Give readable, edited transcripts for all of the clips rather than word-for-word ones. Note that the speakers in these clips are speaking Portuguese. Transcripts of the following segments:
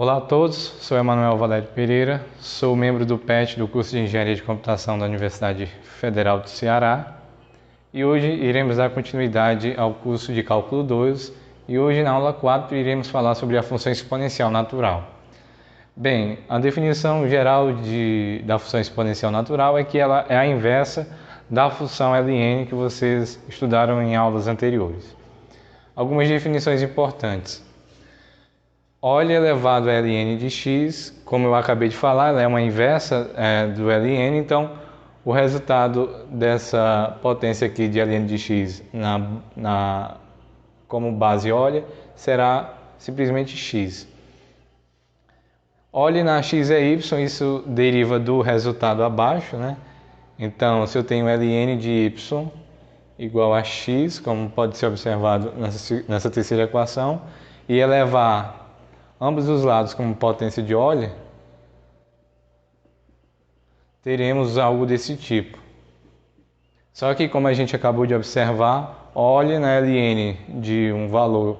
Olá a todos, sou Emanuel Valério Pereira, sou membro do PET do curso de Engenharia de Computação da Universidade Federal do Ceará e hoje iremos dar continuidade ao curso de Cálculo 2 e hoje na aula 4 iremos falar sobre a função exponencial natural. Bem, a definição geral da função exponencial natural é que ela é a inversa da função ln que vocês estudaram em aulas anteriores. Algumas definições importantes. OLE elevado a ln de x, como eu acabei de falar, ela é uma inversa do ln, então o resultado dessa potência aqui de ln de x como base OLE será simplesmente x. OLE na x é y, isso deriva do resultado abaixo, né? Então, se eu tenho ln de y igual a x, como pode ser observado nessa terceira equação, e elevar ambos os lados como potência de OLE, teremos algo desse tipo. Só que, como a gente acabou de observar, OLE na ln de um valor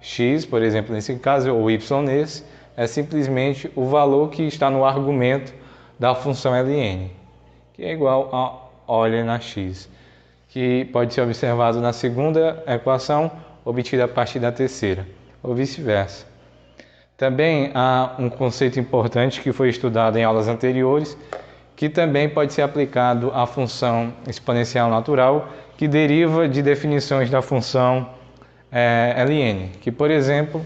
x, por exemplo, nesse caso, ou y nesse, é simplesmente o valor que está no argumento da função ln, que é igual a OLE na x, que pode ser observado na segunda equação, obtida a partir da terceira, ou vice-versa. Também há um conceito importante que foi estudado em aulas anteriores, que também pode ser aplicado à função exponencial natural, que deriva de definições da função ln, que, por exemplo,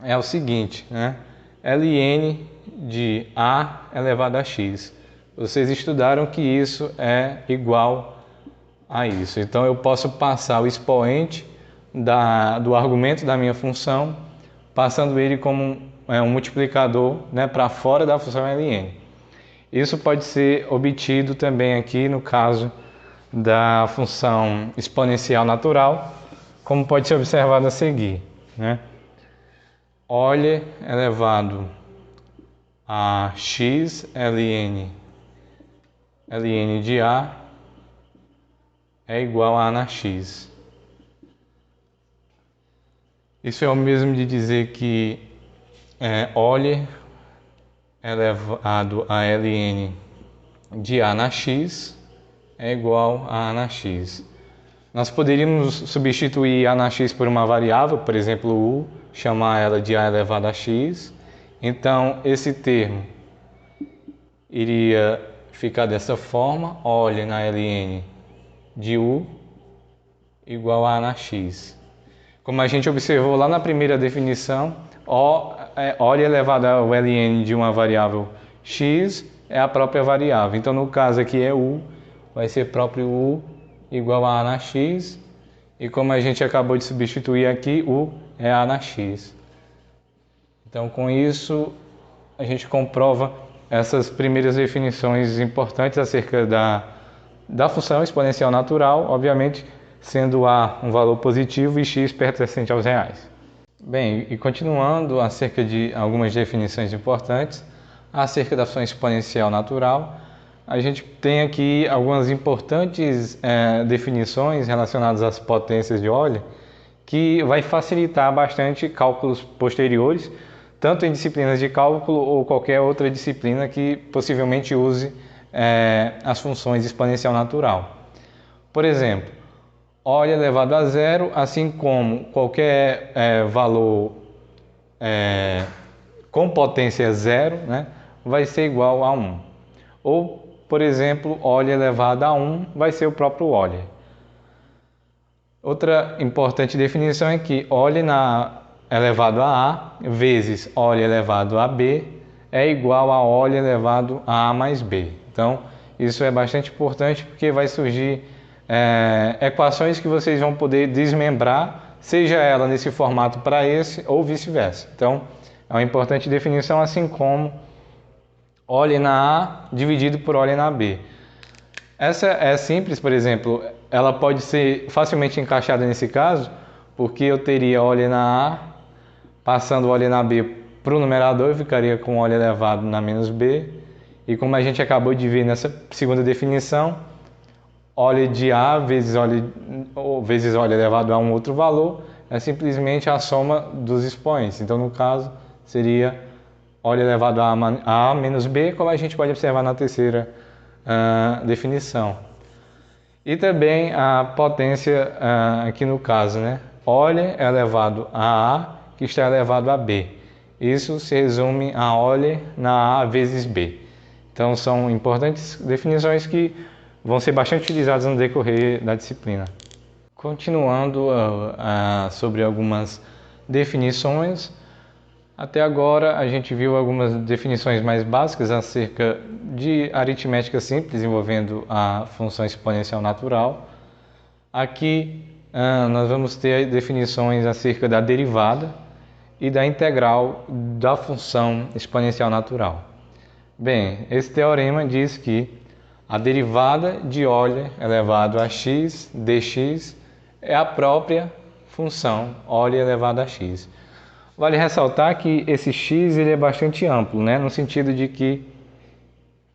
é o seguinte, né? ln de a elevado a x. Vocês estudaram que isso é igual a isso. Então, eu posso passar o expoente do argumento da minha função, passando ele como um multiplicador, né, para fora da função ln. Isso pode ser obtido também aqui no caso da função exponencial natural, como pode ser observado a seguir, né? OLE elevado a x ln de a é igual a na x. Isso é o mesmo de dizer que OLE elevado a ln de a na x é igual a na x. Nós poderíamos substituir a na x por uma variável, por exemplo, u, chamar ela de a elevado a x. Então, esse termo iria ficar dessa forma, OLE na ln de u igual a na x. Como a gente observou lá na primeira definição, OLE elevado ao ln de uma variável x é a própria variável. Então, no caso aqui é u, vai ser próprio u igual a na x. E como a gente acabou de substituir aqui, u é a na x. Então, com isso, a gente comprova essas primeiras definições importantes acerca da função exponencial natural, obviamente, sendo a um valor positivo e x pertencente aos reais. Bem, e continuando acerca de algumas definições importantes acerca da função exponencial natural, a gente tem aqui algumas importantes definições relacionadas às potências de OLE, que vai facilitar bastante cálculos posteriores, tanto em disciplinas de cálculo ou qualquer outra disciplina que possivelmente use as funções exponencial natural. Por exemplo, OLE elevado a zero, assim como qualquer valor com potência zero, né, vai ser igual a 1. Ou, por exemplo, OLE elevado a 1 vai ser o próprio OLE. Outra importante definição é que OLE elevado a A vezes OLE elevado a B é igual a OLE elevado a A mais B. Então, isso é bastante importante porque vai surgir equações que vocês vão poder desmembrar, seja ela nesse formato para esse ou vice-versa. Então, é uma importante definição, assim como OLE na A dividido por OLE na B. Essa é simples, por exemplo, ela pode ser facilmente encaixada nesse caso, porque eu teria OLE na A, passando OLE na B para o numerador, eu ficaria com OLE elevado na menos B, e como a gente acabou de ver nessa segunda definição, OLE de A vezes OLE elevado a um outro valor é simplesmente a soma dos expoentes. Então, no caso, seria óleo elevado a menos b, como a gente pode observar na terceira definição. E também a potência aqui no caso, né? Óleo elevado a A, que está elevado a B. Isso se resume a óleo na A vezes B. Então são importantes definições que vão ser bastante utilizadas no decorrer da disciplina. Continuando sobre algumas definições, até agora a gente viu algumas definições mais básicas acerca de aritmética simples envolvendo a função exponencial natural. Aqui nós vamos ter definições acerca da derivada e da integral da função exponencial natural. Bem, esse teorema diz que a derivada de óleo elevado a x dx é a própria função óleo elevado a x. Vale ressaltar que esse x ele é bastante amplo, né? No sentido de que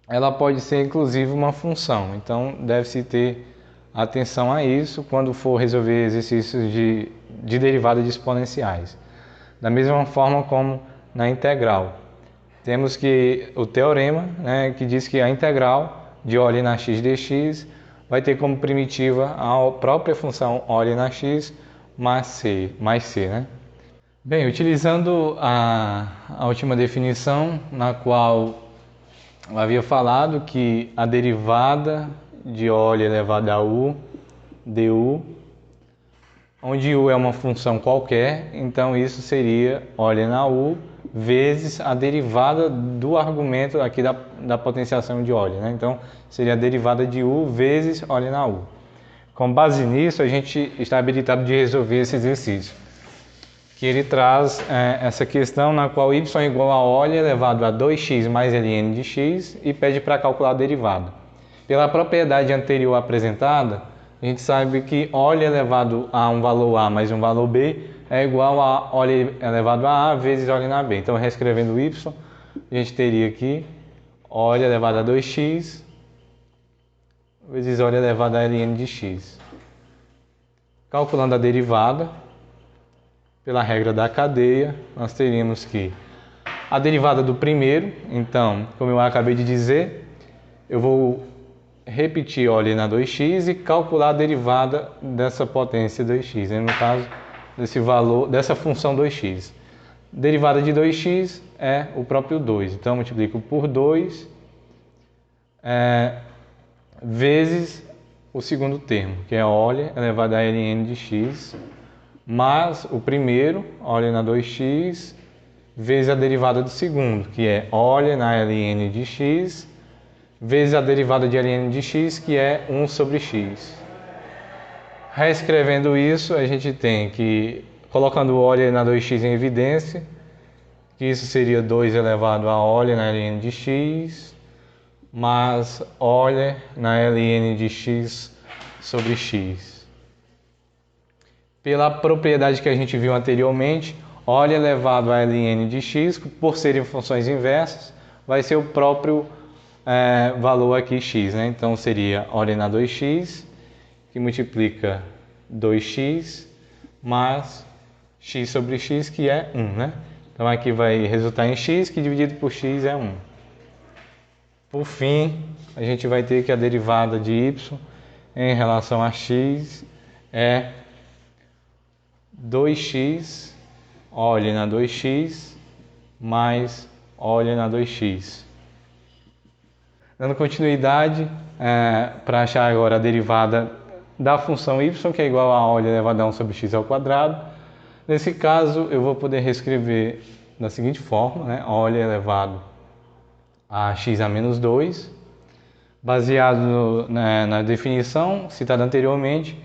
ela pode ser inclusive uma função. Então deve-se ter atenção a isso quando for resolver exercícios de derivada de exponenciais. Da mesma forma como na integral. Temos que o teorema, né, que diz que a integral de óleo na x dx vai ter como primitiva a própria função óleo na x mais c, né? Bem, utilizando a última definição, na qual eu havia falado que a derivada de óleo elevado a u du, onde u é uma função qualquer, então isso seria óleo na u vezes a derivada do argumento aqui da potenciação de óleo, né? Então seria a derivada de u vezes óleo na u. Com base nisso, a gente está habilitado de resolver esse exercício, que ele traz essa questão na qual y é igual a óleo elevado a 2x mais ln de x e pede para calcular a derivada. Pela propriedade anterior apresentada, a gente sabe que óleo elevado a um valor a mais um valor b é igual a óleo elevado a vezes óleo na b. Então, reescrevendo y, a gente teria aqui óleo elevado a 2x vezes óleo elevado a ln de x. Calculando a derivada, pela regra da cadeia, nós teríamos que a derivada do primeiro, então, como eu acabei de dizer, eu vou repetir óleo na 2x e calcular a derivada dessa potência 2x, né? No caso, desse valor, dessa função 2x. Derivada de 2x é o próprio 2, então eu multiplico por 2 vezes o segundo termo, que é óleo elevado a ln de x, mais o primeiro, óleo na 2x, vezes a derivada do segundo, que é óleo na ln de x, vezes a derivada de ln de x, que é 1 sobre x. Reescrevendo isso, a gente tem que, colocando o óleo na 2x em evidência, que isso seria 2 elevado a óleo na ln de x, mais óleo na ln de x sobre x. Pela propriedade que a gente viu anteriormente, óleo elevado a ln de x, por serem funções inversas, vai ser o próprio valor aqui x, né? Então seria óleo na 2x, que multiplica 2x, mais x sobre x, que é 1, né? Então aqui vai resultar em x, que dividido por x é 1. Por fim, a gente vai ter que a derivada de y em relação a x é 2x, óleo na 2x, mais óleo na 2x. Dando continuidade, para achar agora a derivada da função y, que é igual a óleo elevado a 1 sobre x ao quadrado. Nesse caso, eu vou poder reescrever da seguinte forma, né? Óleo elevado a x a menos 2. Baseado na definição citada anteriormente,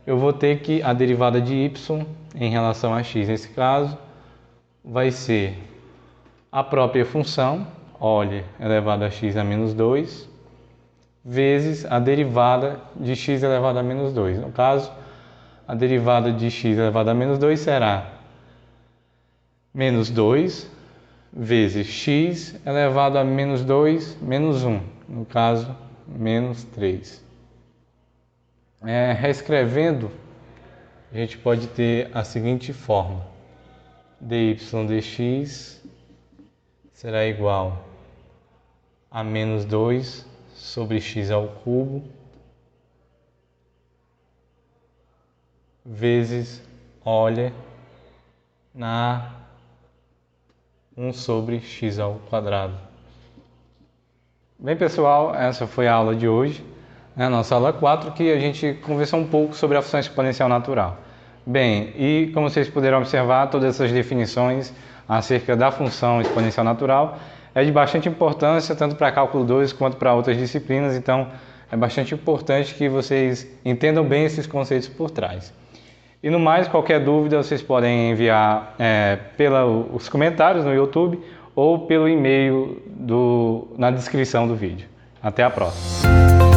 eu vou ter que a derivada de y em relação a x, nesse caso, vai ser a própria função, óleo elevado a x a menos 2, vezes a derivada de x elevado a menos 2. No caso, a derivada de x elevado a menos 2 será menos 2 vezes x elevado a menos 2 menos 1. No caso, menos 3. Reescrevendo, a gente pode ter a seguinte forma: dy dx será igual a menos 2 sobre x ao cubo vezes Euler na 1 sobre x ao quadrado. Bem, pessoal, essa foi a aula de hoje, a nossa aula 4, que a gente conversou um pouco sobre a função exponencial natural. Bem, e como vocês puderam observar, todas essas definições acerca da função exponencial natural é de bastante importância, tanto para cálculo 2 quanto para outras disciplinas, então é bastante importante que vocês entendam bem esses conceitos por trás. E no mais, qualquer dúvida vocês podem enviar pelos comentários no YouTube ou pelo e-mail na descrição do vídeo. Até a próxima!